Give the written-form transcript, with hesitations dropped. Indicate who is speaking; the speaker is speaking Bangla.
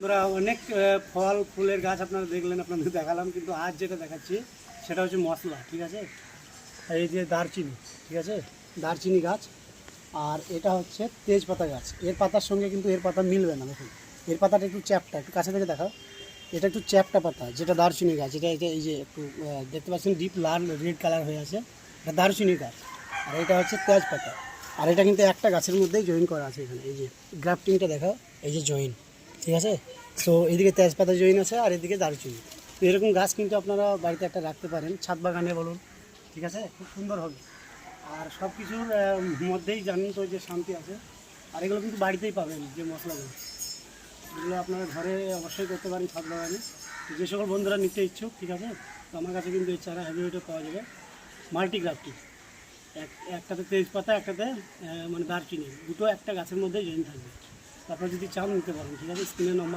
Speaker 1: আমরা অনেক ফল ফুলের গাছ আপনারা দেখলেন, আপনাদের দেখালাম, কিন্তু আজ যেটা দেখাচ্ছি সেটা হচ্ছে মশলা। ঠিক আছে, এই যে দারচিনি, ঠিক আছে, দারচিনি গাছ। আর এটা হচ্ছে তেজপাতা গাছ। এর পাতার সঙ্গে কিন্তু এর পাতা মিলবে না। দেখুন এর পাতাটা একটু চ্যাপটা, একটু কাছে থেকে দেখাও। এটা একটু চ্যাপটা পাতা, যেটা দারচিনি গাছ। এটা এই যে একটু দেখতে পাচ্ছেন ডিপ লাল রেড কালার হয়ে আছে, এটা দারচিনি গাছ। আর এটা হচ্ছে তেজপাতা। আর এটা কিন্তু একটা গাছের মধ্যেই জয়েন করা আছে এখানে, এই যে গ্রাফটিংটা দেখাও, এই যে জয়েন, ঠিক আছে। সো এইদিকে তেজপাতা জয়েন আছে আর এদিকে দারচিনি। তো এরকম গাছ কিন্তু আপনারা বাড়িতে একটা রাখতে পারেন, ছাদ বাগানে বলুন, ঠিক আছে, খুব সুন্দর হবে। আর সব কিছুর মধ্যেই জানেন তো যে শান্তি আছে। আর এগুলো কিন্তু বাড়িতেই পাবেন, যে মশলাগুলো এগুলো আপনারা ঘরে অবশ্যই করতে পারেন ছাদ বাগানে। যে সকল বন্ধুরা নিতে ইচ্ছুক, ঠিক আছে, তো আমার কাছে কিন্তু এই চারা হাইব্রিডে পাওয়া যাবে, মাল্টিগ্রাফটিং। একটাতে তেজপাতা, একটাতে মানে দারচিনি, দুটো একটা গাছের মধ্যেই জয়েন থাকবে। তারপর যদি চান নিতে পারেন, ঠিক আছে। স্ক্রিনে নম্বর